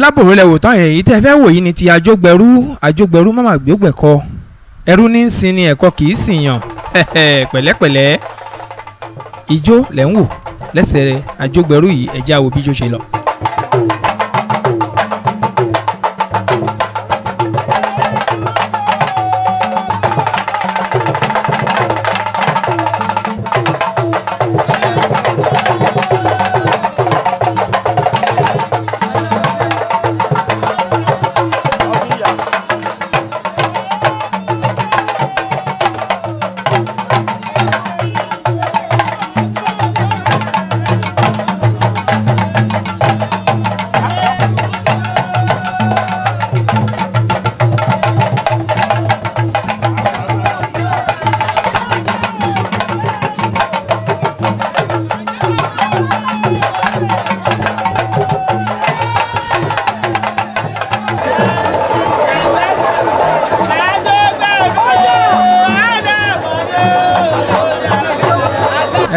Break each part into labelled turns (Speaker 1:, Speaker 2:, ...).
Speaker 1: lábòrò lẹ́wò tán èyí tẹ́ fẹ́ wò yìí ni ti àjọgbẹ̀rú mama gbẹ́gbẹ̀kọ ẹrú ní ń sin ni ẹ̀kọ́ kì í sìn yàn pẹ̀lẹ́pẹ̀lẹ́ ijó lẹ́ ń wò lẹ́sẹ̀ àjọgbẹ̀rú yìí ẹ̀já wo bí ijó ṣe lọ.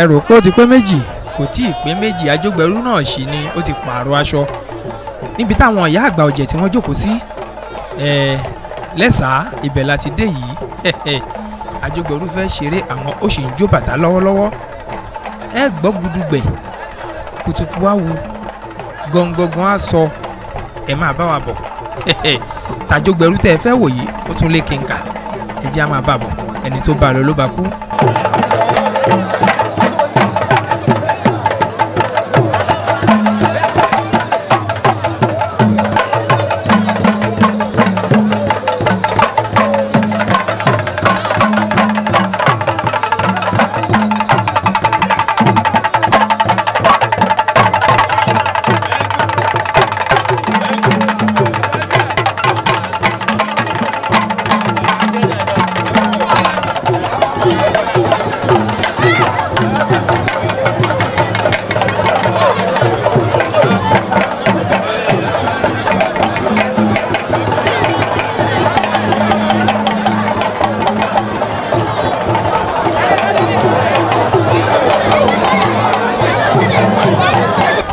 Speaker 1: ẹ rò pé ó ti pé méjì kò tí ì pé méjì àjọgbẹ̀rú náà sì ni ó ti pààrọ̀ aṣọ níbi táwọn ìyá àgbà ọ̀jẹ̀ tí wọ́n jókòó sí lẹ́sàá ibẹ̀ láti dé yìí àjọgbẹ̀rú fẹ́ ṣeré àwọn ó sì ń jó bàtà lọ́wọ́lọ́wọ́ ẹ gbọ́ gudugbẹ̀ kùtùkù á wu gọ̀ǹgọ̀ǹgọ̀ á sọ ẹ máa bá wa bọ̀ tàjọgbẹ̀rú tẹ́ ẹ fẹ́ wò yìí ó tún lé kínkà ẹ jẹ́ á máa bá bọ̀ ẹni tó bá lọ ló bá kú.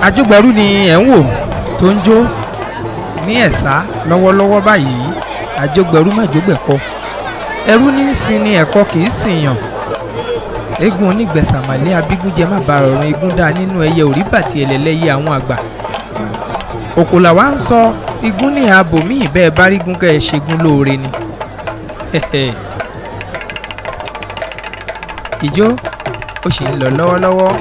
Speaker 1: àjọgbẹ̀rú ni ẹ̀ ń wò tó ń jó ní ẹ̀sà lọ́wọ́lọ́wọ́ báyìí àjọgbẹ̀rú májọgbẹ̀kọ ẹrú ní sin ni ẹ̀kọ́ kì í sìn yàn eégún onígbẹ̀sàmàlẹ́ abígúnjẹ má ba ọ̀run eégún dá nínú ẹyẹ òríbàtì ẹlẹ́lẹ́yẹ àwọn àgbà òkòlà wa ń sọ igún ní ààbò míì bẹ́ẹ̀ bá rígún kẹ́ ẹ ṣẹ́gun lóore ni ìjó ó sì ń lọ lọ́wọ́lọ́wọ́.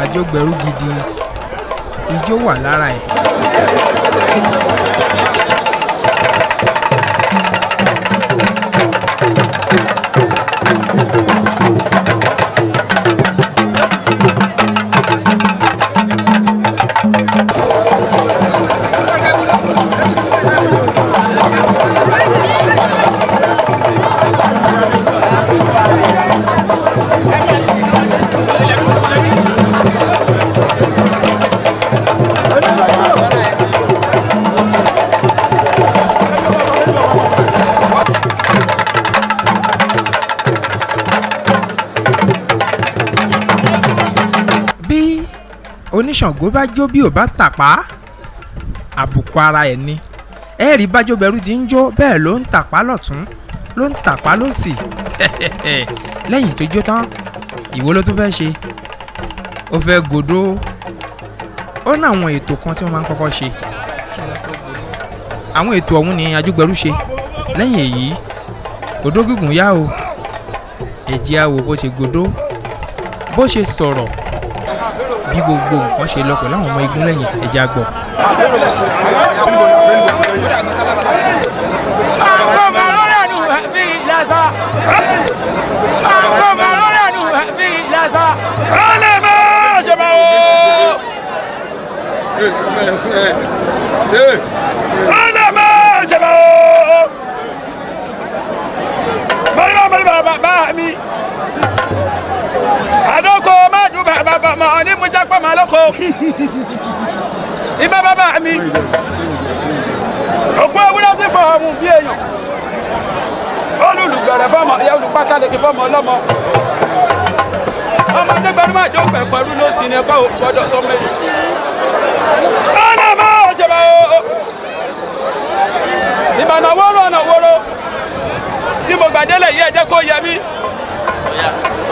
Speaker 1: àjọgbẹ̀rú gidi ijó wà lára ẹ̀. oníṣàngó bá jó bí ò bá tàpá àbùkù ara ẹ̀ ni ẹ̀rí bájọ́bẹ̀rú ti ń jó bẹ́ẹ̀ ló ń tàpá lọ́tún ló ń tàpá lọ́sì lẹ́yìn tó jó tán ìwọ ló tún fẹ́ ṣe ó fẹ́ gòdó ó ní àwọn ètò kan tí wọ́n máa ń kọ́kọ́ ṣe àwọn ètò ọ̀hún ni Ajúgbẹ̀rú ṣe. Lẹ́yìn èyí odó gígùn yá o, ẹ̀jẹ̀ àwò bó ṣe godó, bó ṣe sọ̀rọ̀, bí gbogbo nǹkan ṣe lọ pẹ̀lú àwọn ọmọ igun lẹ́yìn ẹ̀jẹ̀ àgbọ̀.
Speaker 2: Adoko maju baba ma ni mo japa ma loko iba baba mi opo ewura ti fo mu bi eyan olulugbere fo mo ya olupata le ki fo mo lomo ọmọ te gberu ma jo pe peru lo si ni ko gbodo so meji ana ma o se ba o iba na woro tí mo gbàdélé yìí ẹ jẹ́ kó yẹ mí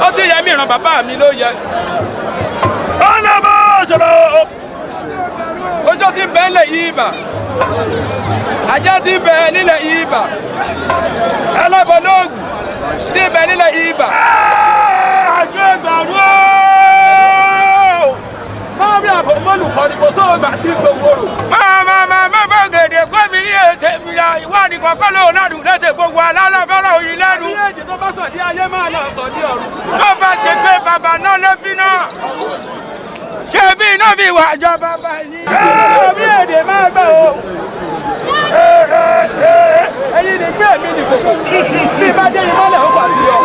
Speaker 2: ó ti yẹ mí ìran bàbá mi ló yẹ ọ̀nà mọ́ ṣọlọ́ ojú ti bẹ́ẹ̀ lẹ̀ yìí bà ajá ti bẹ́ẹ̀ nílẹ̀ yìí bà ẹlẹ́bọ̀lóògùn ti bẹ́ẹ̀ nílẹ̀ yìí bà. àjọ ìgbàlú máa bí àbọ̀ mọ́lùkọ́ ni kò sóò gbà sí gbogbo rò. máa bá gèdè gómìnà ní ètè ìlà ìwádìí kọ̀ọ̀kan lóun náà dùn létè gbogbo alálàfẹ́rẹ́ òyìn lẹ́nu. bí èjì tó bá sọ̀dí ayé máa lọ sọ̀dí ọ̀run. tó bá ṣe pé bàbá náà ló bí náà ṣé bí iná fi wà jọ bàbá yìí. bí èdè máa gbà o ẹyin ni gbé mi nìkòkò bí bá dé ìmọ̀lẹ̀ ó pàtì yọ.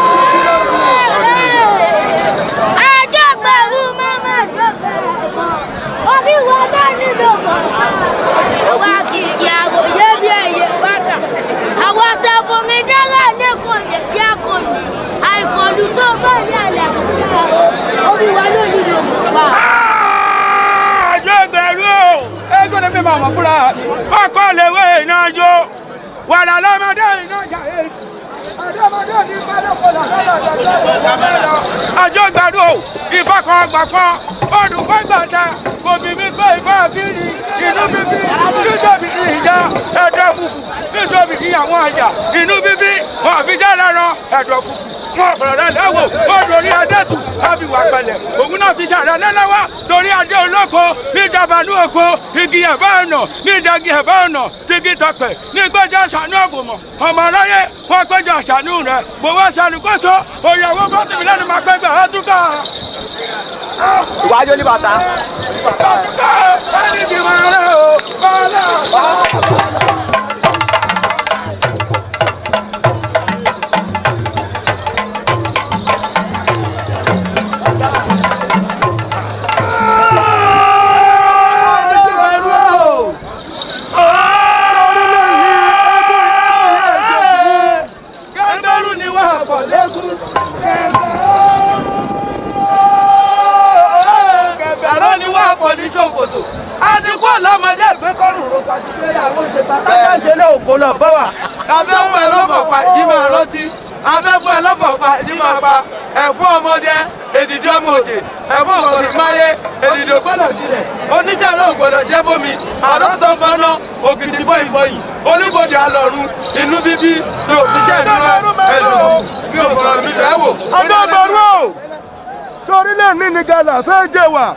Speaker 3: Ajúgbẹ̀rú máma jọ́sẹ̀ orí wọn bá nílò kọ̀ọ̀kan àwọn kìkì àròyé bí ẹyẹ bàtà àwọn àtàkùnrin dára lẹ́kọ̀ọ́ lè bí akọni àìkọlù tó bá ṣẹlẹ̀ kọ̀ọ̀kan orí wọn ló nílò kọ̀ọ̀kan.
Speaker 2: Ajúgbẹ̀rú ẹgbẹ́ ni mi máa wọ̀ fúnra mi. kọ́kọ́ lè wé iná jó wàrà lọ́mọdé iná jà èyí. Ajúgbẹ̀rú ìfọkàn gbàgbọ́n olùkọ́ gbàtà kò bí mi pé ìfọ́ àbírí inú bíbí nítorí ìjà ẹ̀dọ̀ fùfù nítorí àwọn àjà inú bíbí wọn àfijá lẹ́ran ẹ̀dọ̀ fùfù wọn fọ̀rọ̀ rẹ̀ lẹ́wọ̀ ó dorí adẹ́tù tàbí wà pẹ̀lẹ̀ òun náà fi ṣàrẹ̀ lẹ́lẹ́wọ́ torí adé olóko níjàbánú oko igi ẹ̀bá ọ̀nà nídàgí ẹ̀bá ọ̀nà tigi tọpẹ̀ nígbẹ́jọ́ ṣàánú ọ̀fọ̀mọ̀ ọmọ aráyé wọn péjọ ṣàánú rẹ̀ gbowó ṣàlùkọ́sọ òyàwó bọ́sibí lẹ́nu máa pẹ́ gbà ẹ́túkà.
Speaker 4: ìwájú ní bàtà.
Speaker 2: ẹni kì í máa rẹ̀ o bọ́lá. àti kó lọ́mọdé ìgbé kọ́rùn ún pàtó lórí àwọn òṣèpá tábà ń ṣẹlẹ̀ òpó lọ bọ́ wà. afẹ́fọ́ ẹlọ́fọ̀ pa ìdí máa rántí afẹ́fọ́ ẹlọ́fọ̀ pa ìdí máa pa ẹ̀fọ́ ọmọdé èdìdí ọmọ òjè ẹ̀fọ́ kọ̀ọ̀kì máyé èdìdí ògbọ́dọ̀ dilẹ̀ oníṣẹ́ náà gbọ́dọ̀ jẹ́ fómi àrọ́tọ̀ bọ́ná òkìtì bọ́yìn bọ́yìn oníbodè alọ́run inú bíbí ní òfìṣẹ́ ìdúró ẹ̀dùn bí òfòrò mi rẹ̀ wò.
Speaker 4: Adébọ̀rú torí lè ní ní gàlà fẹ́ jẹ wà.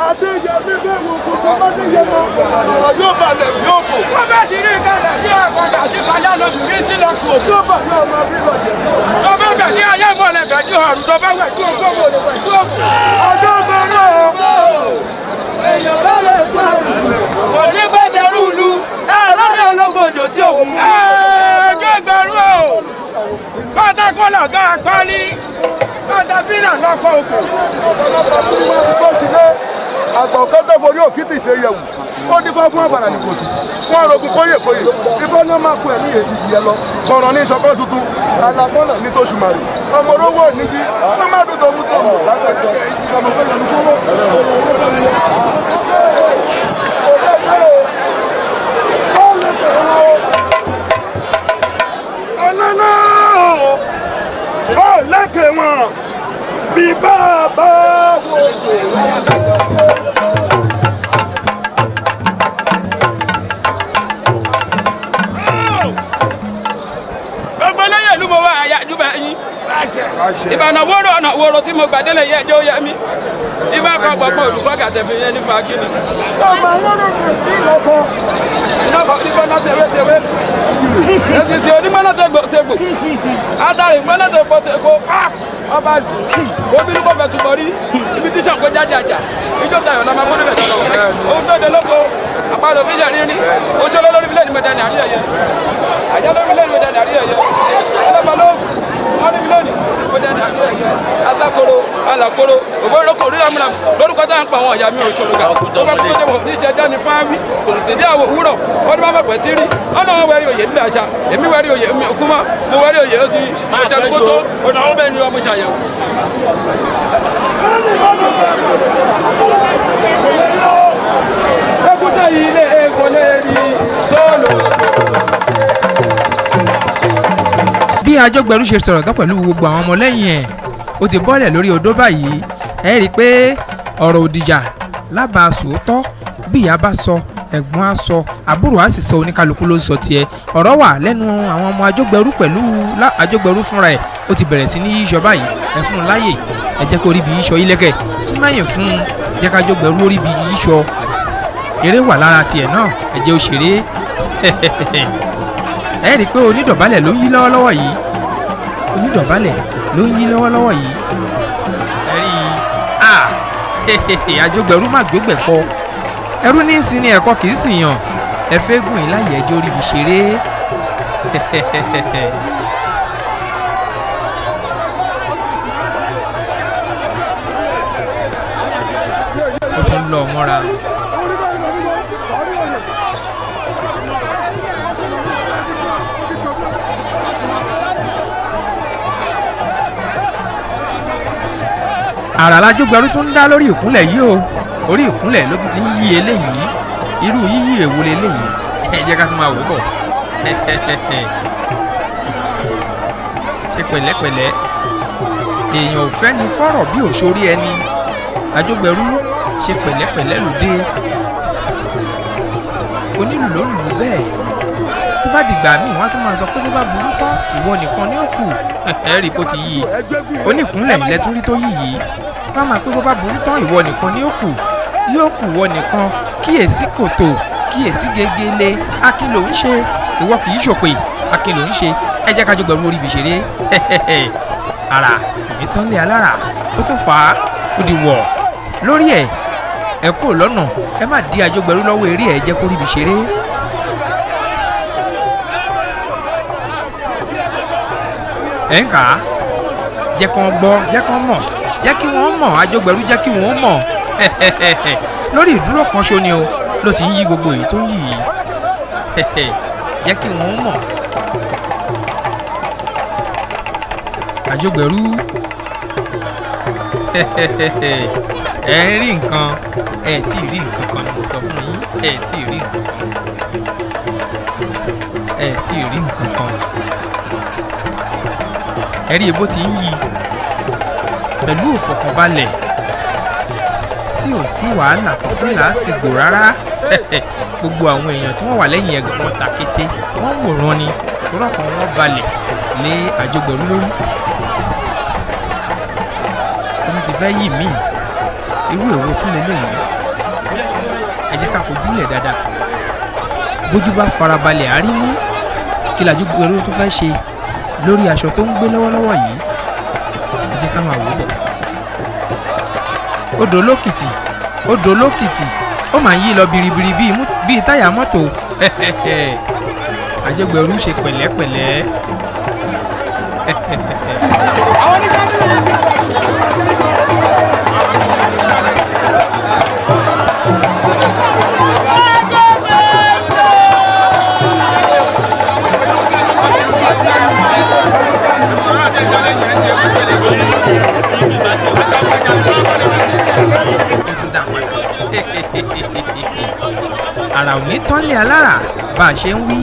Speaker 4: àti ìyá bíbí ìwò kò tó bá ní yẹn mọ́ ọ̀rọ̀ yóò balẹ̀ yóò kò.
Speaker 2: wọ́n bá ti rí gàlà bí àkọ́jà sí payá lóbìnrin sí lọ́kù òkú.
Speaker 4: yóò bá yóò máa bí lọ jẹ.
Speaker 2: tó bá bẹ̀ ní ayé mọ̀lẹ́ fẹ̀ ní ọ̀rùn tó bá wẹ̀ tó gbọ́ mọ̀ lè wẹ̀ tó gbọ́.
Speaker 4: Adébọ̀rú
Speaker 2: èèyàn bá lè gbọ́ òní bá dẹrù lu ẹ̀rọ ní ológun òjò tí òun. Ajúgbẹ̀rú o pátákó lọ̀gá àpárí pátápínà lọ́kọ̀ òkú.
Speaker 4: bó sì lé àgbọ̀nkẹ́ tó forí òkìtì ṣe yẹ̀wù ó dífá fún àbàrà ní kò sí wọn rogun kóyèkóyè ifá náà máa kó ẹ̀mí èdìdì yẹn lọ kọ̀rọ̀ ní ìṣọ̀kan tuntun alákọ́nà ní tó ṣùmàrì ọmọ orówó nígi wọn má dùn tó mú tó mú lágbàjọ ọmọ pé lọ́nu fọwọ́.
Speaker 2: ọlọ́lá ó lẹ́kẹ̀ wọn bí bàbá wò ó. ìbànú wóró ọ̀nà wóró tí mo gbàdélé yẹ ẹjọ́ yẹ mí ibà kan gbọ̀gbọ̀ olùkọ́ gàtẹ̀bí yẹn ní fagini. ìbọn tẹ̀wé èsì onígbọ́nà tẹ̀gbò átàrí gbọ́nà tẹ̀gbò ọba obìnrin kò fẹ́ túbọ̀ rí ibi tí sàǹkó jájà ìjọ tayọ̀ lọ́mọ akọ́ni bẹ̀ tọ́lọ̀ ohun tó de lóko àpàlọ́ fi ṣàrí ní oṣooṣo lórí fílẹ̀ ní mẹ́ta ní àríyá yẹ àjá lórí fílẹ̀ ní mẹ́ta ní àríyá yẹ ọlọ́pàá ló wọ́n ní mílíọ̀nù mẹ́ta ní àríyá yẹ asakoro alakoro ògbóròkò orí àmúra lórúkọ tá à ń pa àwọn ọ̀yà mi òṣòro ga ó bá tó débọ̀ ní ìṣẹ́jọ́ ní fáwí kò sì tẹ̀lé àwọ̀ òwúrọ̀ wọ́n ní bá mọ̀ pẹ̀ tí rí ọ̀nà wọn wẹ̀rí òye nígbà àṣà èmi wẹ̀rí òye òkú mọ́ mo wẹ̀rí òye ó sì ọ̀ṣẹ́dúgbò tó ọ̀nà wọn bẹ́ẹ̀ ni ọmọ ṣàyẹ̀wò. ẹkúta yìí lè kò lè rí tó lò.
Speaker 1: bí Àjọgbẹ̀rú ṣe sọ̀rọ̀ tán pẹ̀lú gbogbo àwọn ọmọlẹ́yìn ẹ̀ ó ti bọ́lẹ̀ lórí odó báyìí ẹ rí i pé ọ̀rọ̀ òdìjà lábàá sòótọ́ bí ìyá bá sọ ẹ̀gbọ́n á sọ àbúrò á sì sọ oníkálukú ló ń sọ tiẹ̀ ọ̀rọ̀ wà lẹ́nu àwọn ọmọ Àjọgbẹ̀rú pẹ̀lú Àjọgbẹ̀rú fúnra ẹ̀ ó ti bẹ̀rẹ̀ sí ní yíṣọ báyìí ẹ fún un láyè ẹ jẹ́ kó rí bí yíṣọ ilẹ̀kẹ̀ súnmọ́yìn fún un jẹ́ ká Àjọgbẹ̀rú ó rí bí yíṣọ eré wà lára tiẹ̀ náà ẹ jẹ́ ó ṣeré ẹ rí i pé onídọ̀bálẹ̀ ló ń yí lọ́wọ́lọ́wọ́ yìí onídọ̀bálẹ̀ ló ń yí lọ́wọ́lọ́wọ́ yìí ẹ rí Àjọgbẹ̀rú má gbégbẹ̀kọ ẹrú ní í sin ni ẹ̀kọ́ kì í sì yàn ẹ fẹ́ gùn yín láyè ẹjọ́ orí ibi ṣeré ó tún lọ mọ́ra. àrà l'Àjọgbẹ̀rú tó ń dá lórí ìkúnlẹ̀ yìí o orí ìkúnlẹ̀ ló ti ń yí eléyìí irú yíyí èwo leléyìí ẹ jẹ́ ká tún máa wò bọ̀ ṣe pẹ̀lẹ́pẹ̀lẹ́ èèyàn ò fẹ́ ni fọ́rọ̀ bí òṣòrí ẹni Àjọgbẹ̀rú ṣe pẹ̀lẹ́pẹ̀lẹ́ lòdì onílù ló lù ú bẹ́ẹ̀ tó bá dìgbà míì wọ́n á tún máa sọ pé bó bá burú tán ìwọ nìkan ni ó kù ẹ rí i kó ti yí i oníkúnlẹ̀ ilẹ̀ tún rí tó yí yìí wọ́n á máa pé bó bá burú tán ìwọ nìkan ni ó kù yóò kù wọ nìkan kíyèsí kòtò kíyèsí gegele akin ló ń ṣe ìwọ kì í ṣòpè akin ló ń ṣe ẹ jẹ́ ká Àjọgbẹ̀rú orí ibi ṣeré ara ìbí tán lé alára ó tún fà á ó di wọ̀ lórí ẹ̀ ẹ kó lọ́nà ẹ má di Àjọgbẹ̀rú lọ́wọ́ eré ẹ̀ jẹ́ kó rí ibi ṣeré. ẹ̀ ń kà á jẹ́ kí wọ́n gbọ́ jẹ́ kí wọ́n mọ̀ jẹ́ kí wọ́n mọ̀ Àjọgbẹ̀rú jẹ́ kí wọ́n mọ̀ lórí ìdúró kan ṣo ni o ló ti ń yí gbogbo èyí tó ń yí yìí jẹ́ kí wọ́n mọ̀ Àjọgbẹ̀rú ẹ ń rí nǹkan ẹ tí ì rí nǹkan kan mo sọ fún yín ẹ tí ì rí nǹkan kan ẹ tí ì rí nǹkan kan ẹ rí ebó ti ń yí pẹ̀lú ìfọ̀kànbalẹ̀ tí ò sí wàhálà kò sí làásìgbò rárá gbogbo àwọn èèyàn tí wọ́n wà lẹ́yìn ẹ̀gàn wọn ta kété wọ́n wòran ni kúrọ̀kan wọn balẹ̀ lé Àjọgbẹ̀rú lórí omi ti fẹ́ yí míì irú èwo tún lè léyìí ẹ jẹ́ ká fojúlẹ̀ dáadáa bójú bá farabalẹ̀ àrímú kí l'Àjọgbẹ̀rú tó fẹ́ ṣe lórí aṣọ tó ń gbé lọ́wọ́lọ́wọ́ yìí ẹ jẹ́ ká máa wò bọ̀ odò lókìtì ó máa ń yí lọ biribiri bíi táyà mọ́tò Àjọgbẹ̀rú ṣe pẹ̀lẹ́pẹ̀lẹ́ ara ò ní tán lé alára bá a ṣe ń wí.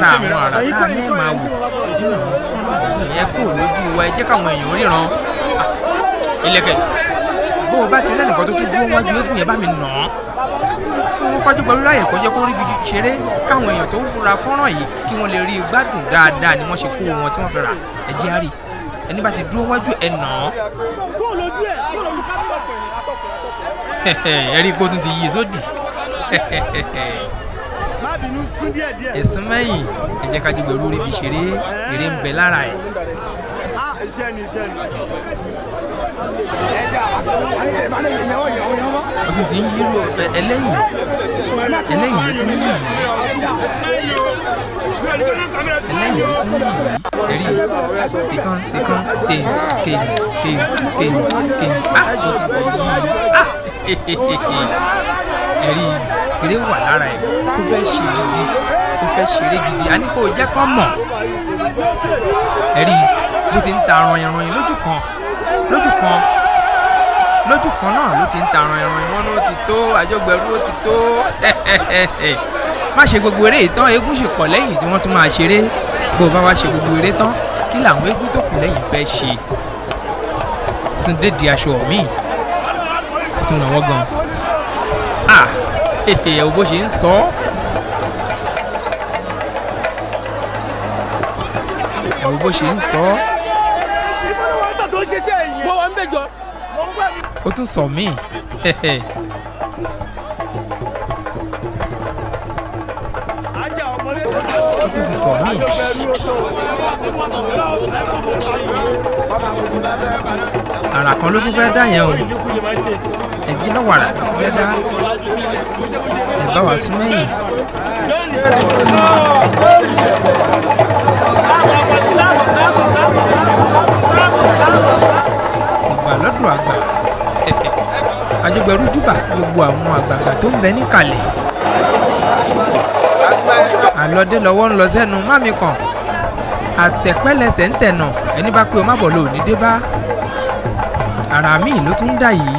Speaker 1: lára àwọn àrà tá a ní máa wò ìyẹn kò lójú wa ẹ jẹ́ káwọn èèyàn ríran ilẹ̀kẹ̀ bó o bá ti rẹ́ nìkan tó tún dúró wájú eégún yẹn bá mi nà án wọ́n fájú pẹ̀lú láyè kọjá kó rí ibi ṣeré káwọn èèyàn tó ra fọ́nrán yìí kí wọ́n lè rí i gbádùn dáadáa ni wọ́n ṣe kó wọn tí wọ́n fẹ́ rà ẹ jẹ́ àárí ẹni bá ti dúró wájú ẹ̀ nà án ẹ̀rí ipò tún ti yí sódì ẹ̀sùn mẹ́yìn ẹ jẹ́ ká jùgbẹ̀rú rí ibi ṣeré eré ń bẹ lára ẹ̀. ó tún ti ń yírò ẹlẹ́yìn ló tún ń yí ẹlẹ́yìn ló tún ń yí ẹ̀rí tìkan tèm ó tún ti yí ẹ̀rí eré wà lára ẹ̀ tó fẹ́ ṣe gidi tó fẹ́ ṣeré gidi a ní kó jẹ́ kán mọ̀ ẹ̀rí bó ti ń ta ranyin lójú kan náà ló ti ń ta ranyin wọn ló ti tó àjọgbẹ̀rú ó ti tó má ṣe gbogbo eré ìtàn eégún sì pọ̀ lẹ́yìn tí wọ́n tún máa ṣeré bó o bá wá ṣe gbogbo eré tán kí làwọn eégún tó kù lẹ́yìn fẹ́ ṣe ó tún dé di aṣọ míì ó tún ràn wọ́n gan ẹ̀wò bó ṣe ń sọ ẹ̀wò bó ṣe ń sọ ó tún sọ míì ó tún ti sọ míì àrà kan ló tún fẹ́ dá yẹn o ẹ̀jí lọ́wọ́ àrà tó tún fẹ́ dá ẹ̀ bá wá sún mẹ́yìn. ìgbà lọ́dọ̀ àgbà àjọgbẹ̀rú júbà gbogbo àwọn àgbààgbà tó ń bẹ níkàlẹ̀ àlọ́dé lọ́wọ́ ń lọ sẹ́nu mámi kan àtẹ̀pẹ́lẹsẹ̀ ń tẹ̀nà ẹni bá pé o má bọ̀ lò ní dé bá àrà míì ló tún dà yìí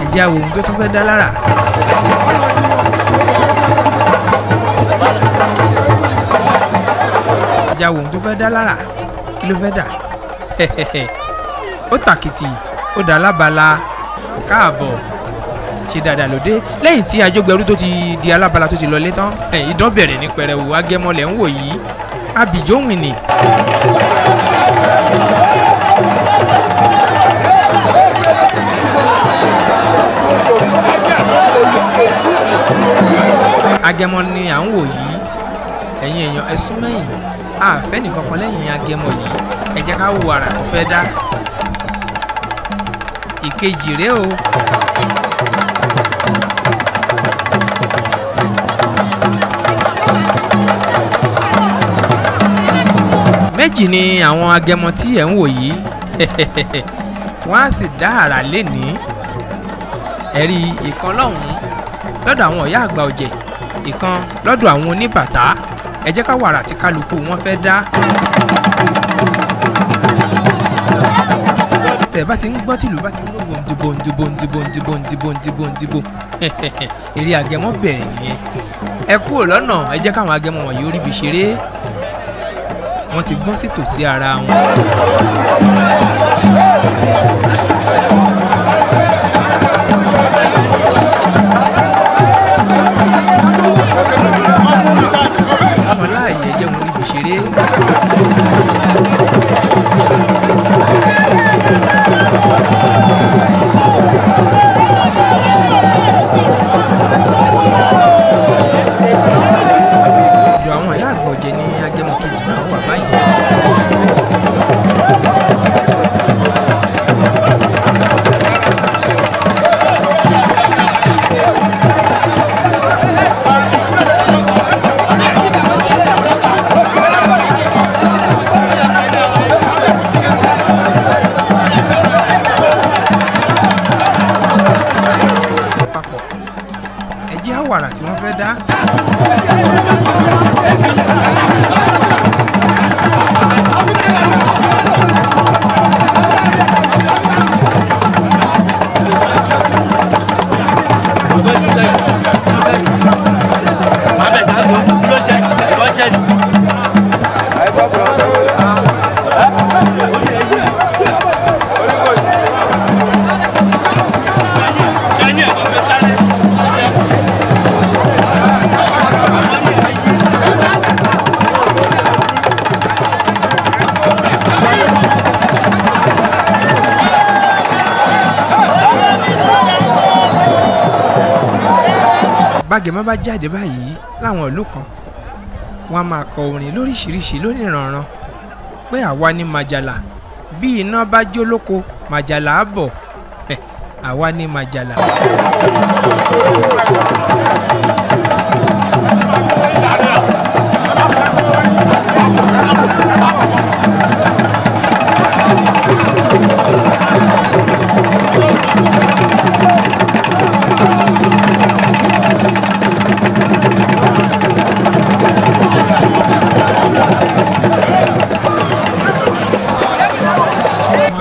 Speaker 1: ẹ̀jẹ̀ àwọn ohun tó tún fẹ́ dá lára. ẹ̀jẹ̀ àwọn ohun tó fẹ́ dá lára kí ló fẹ́ dà ó tàkìtì ó dà lábala káàbọ̀ ṣe dáadáa lóde lẹ́yìn tí àjọgbẹ̀rú tó ti di alábala tó ti lọlé tán ìdán bẹ̀rẹ̀ ní pẹrẹwu agẹmọlẹ̀ ń wò yìí abìjọ́wìn ni. agẹmọ ni à ń wò yìí ẹ̀yin èèyàn ẹ sún mẹ́yìn àfẹ́ nìkan kan lẹ́yìn agẹmọ yìí ẹ jẹ́ ká wo àrà tó fẹ́ dá ìkejì rèé o. méjì ni àwọn agẹmọ tí ẹ̀ ń wò yìí wọ́n á sì dá àrà lénìí ẹ̀rí ìkan lọ́hùn-ún lọ́dọ̀ àwọn ọ̀yá àgbà ọ̀jẹ̀ ìkan lọ́dọ̀ àwọn oníbàtà ẹ jẹ́ ká wàrà tí kálukú wọn fẹ́ dá. tẹ̀ bá ti ń gbọ́ tìlú bá ti ń lò bòǹdìbòǹdìbòǹdìbòǹdìbòǹdìbòǹdìbò eré agẹmọ bẹ̀rẹ̀ nìyẹn ẹ kúrò lọ́nà ẹ jẹ́ káwọn agẹmọ wọ̀nyí ó ríbi ṣeré wọ́n ti gbọ́n sí tòsí ara wọn. ọmọ láàyè jẹ́ wọn ríbi ṣeré. àwọn ìyá àgbà ọ̀jẹ̀ ní agẹmọ kejì náà wà báyìí. bágẹmọ bá jáde báyìí láwọn ìlú kan wọ́n á máa kọ orin lóríṣiríṣi lóníranran pé àwa ní Màjàlá bí iná bá jó lóko Màjàlá á bọ̀ àwa ní Màjàlá.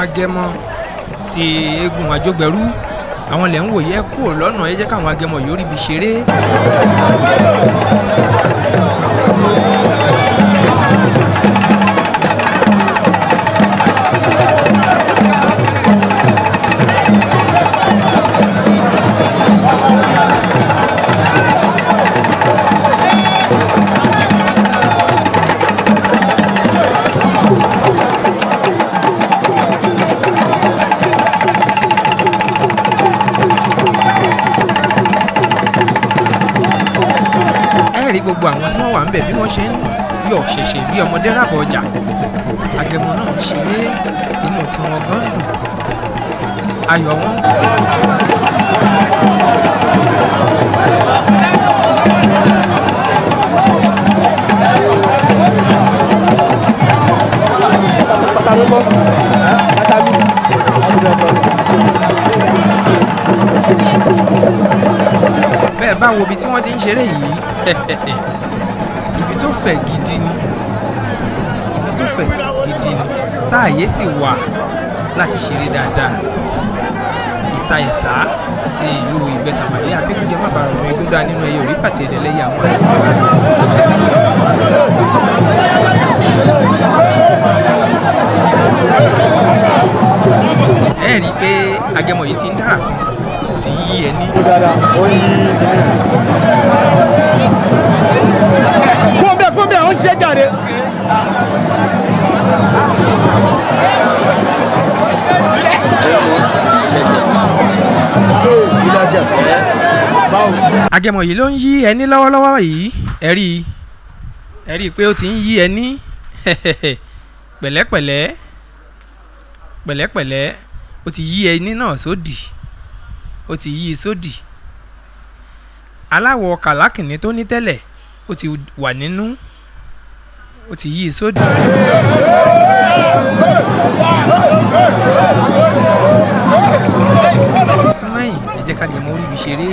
Speaker 1: Agẹmọ ti eégún Àjọgbẹ̀rú àwọn lẹ̀ ń wòye kúrò lọ́nà ẹ jẹ́ káwọn agẹmọ yóò ríbi ṣeré. Gbogbo àwọn tí wọ́n wà ń bẹ̀ bí wọ́n ṣe ń yọ̀ ṣẹ̀ṣẹ̀ bí ọmọdé rábọ̀ ọjà agẹmọ náà ń ṣeré inú tí wọ́n gan dùn ayọ̀ wọn. Bẹ́ẹ̀ bá wo ibi tí wọ́n ti ń ṣeré yìí ibi tó fẹ̀ gidi ni táàyè sì wà láti ṣeré dáadáa. Ìta Ẹ̀sà ti ìlú Ìgbẹ́sàmàdé Abẹ́kúnjẹ má bàa rọrùn egúndà nínú ẹyẹ orí pàtẹ ìdẹ́lẹ́yẹ àwọn àyè. Ẹ rí i pé agẹmọ yìí ti ń dára ti yí ẹni.
Speaker 2: Fúnbẹ́ àwọn ṣiṣẹ́ jáde.
Speaker 1: Agẹmọ yìí ló ń yí ẹni lọ́wọ́lọ́wọ́ yìí ẹ rí i pé ó ti ń yí ẹni pẹ̀lẹ́pẹ̀lẹ́ ó ti yí ẹni náà sódì ó ti yí i sódì aláwọ̀ kàlákìnní tó ní tẹ́lẹ̀ ó ti wà nínú ó ti yí i sódì. Súnmọ́yìn ẹ jẹ́ ká lè mọ orí ibi ṣeré.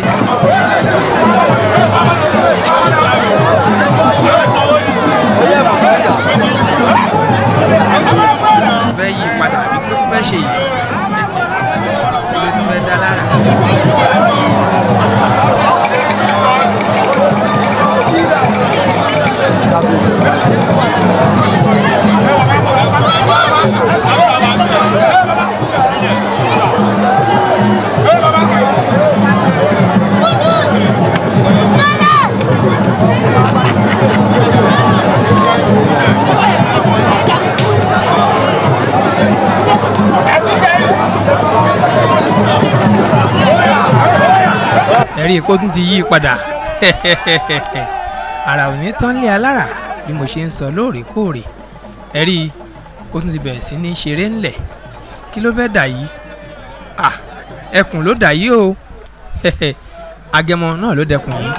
Speaker 1: Fẹ́ yí padà àbí kó tó fẹ́ ṣe yìí ló tún fẹ́ dá lára. Ẹ̀rí epo tún ti yí padà ara ò ní tán lé alára bí mo ṣe ń sọ lóòrèkóòrè ẹ̀rí ó tún ti bẹ̀rẹ̀ sí ní ṣeré ńlẹ̀ kí ló fẹ́ dà yìí ẹkùn ló dà yìí o agẹmọ náà ló dẹkùn yìí.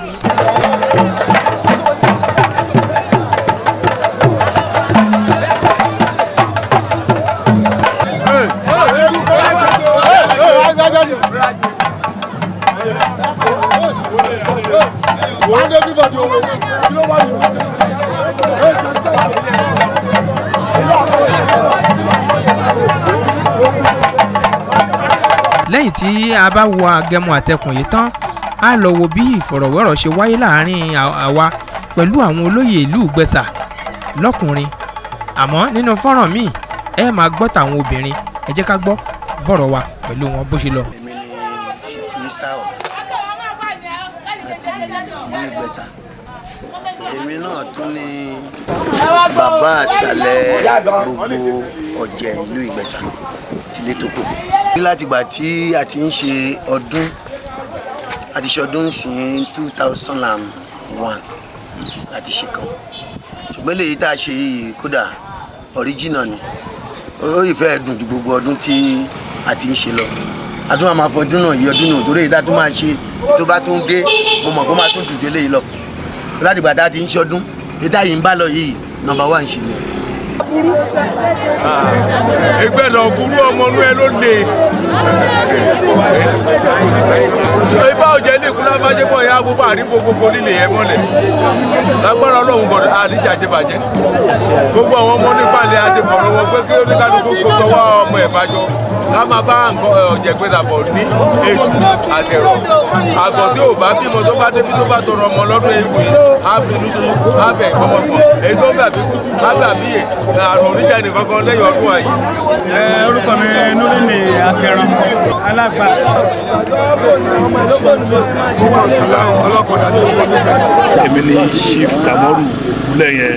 Speaker 1: Lẹ́yìn tí a bá wo agẹmọ àtẹkùn yìí tán a lọ wo bí ìfọ̀rọ̀wérọ̀ ṣe wáyé láàrin àwa pẹ̀lú àwọn olóyè ìlú Ìgbẹ́sà lọ́kùnrin àmọ́ nínú fọ́nrán míì ẹ máa gbọ́ tàwọn obìnrin ẹ jẹ́ ká gbọ́ bọ̀rọ̀ wa pẹ̀lú wọn bó ṣe lọ.
Speaker 5: Èmi ni Ṣìfísà láti ìlú Ìgbẹ́sà. Èmi náà tún ní bàbá àṣàlẹ̀ gbogbo ọ̀jẹ̀ ìlú Ìgbẹ́sà tìlé tó kù. Látìgbà tí a ti ń ṣe ọdún àti ṣọdún sí 2001 àti ṣe kan ṣùgbọ́n lèyí tá a ṣe yìí kódà original ni ó ìfẹ́ dùn ju gbogbo ọdún tí a ti ń ṣe lọ a tún máa fọdún náà yí ọdún náà torí èyí tá a tún máa ṣe ètò bá tún dé mo mọ̀ kó máa tún dùn ju eléyìí lọ láti ìgbà tá a ti ń ṣọdún èyí tá yìí ń bá lọ yìí number 1 ṣe ni.
Speaker 2: ẹgbẹ́ lọ burú ọmọ inú ẹ ló lè. ibà òjẹ́ ní ìkúlá bá jẹ́ bọ̀ ya gbogbo àríwó gbogbo líle ẹ mọ́lẹ̀ lágbára ọlọ́run gbọ́dọ̀ àdíṣe àṣebàjẹ́ gbogbo àwọn ọmọ nípàlẹ̀ àti fọ̀rọ̀ wọn pé kí oníkálukú kó tọwọ́ ọmọ ẹ̀ bá jọ ká máa bá ọ̀jẹ̀ pé dàbọ̀ ní ètò àtẹ̀rọ̀ àgọ̀ tí ò bá bímọ tó bá débi tó bá tọrọ ọmọ lọ́dún èkó yìí á bínú sí á bẹ̀ ìfọmọkàn èyí tó ń gbà bí kú á gbà bí yè àrùn oníṣẹ́ nìkan kan lẹ́yìn ọdún wa yìí.
Speaker 6: orúkọ mi Nureni Akẹran alágbà.
Speaker 7: èmi ni Chief Kamoru Ògúnlẹ̀yẹ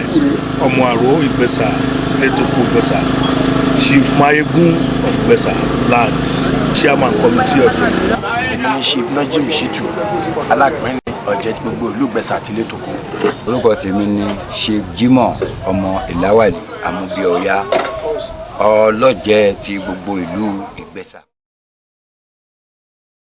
Speaker 7: ọmọ àrò Ìgbẹ̀sà Tilétòkò Ìgbẹ̀sà Chief Mayegun of Ìgbẹ̀sà land chairman committee ọ̀jẹ̀.
Speaker 8: èmi ni Chief Najim Shitu alágbẹ̀ni ọ̀jẹ̀ gbogbo ìlú Ìgbẹ̀sà Tilétòkò.
Speaker 9: orúkọ tèmi ni Chief Jimoh ọmọ Ìláwàlì Àmúbíọ̀yá ọlọ́jẹ̀ ti gbogbo ìlú Ìgbẹ̀sà.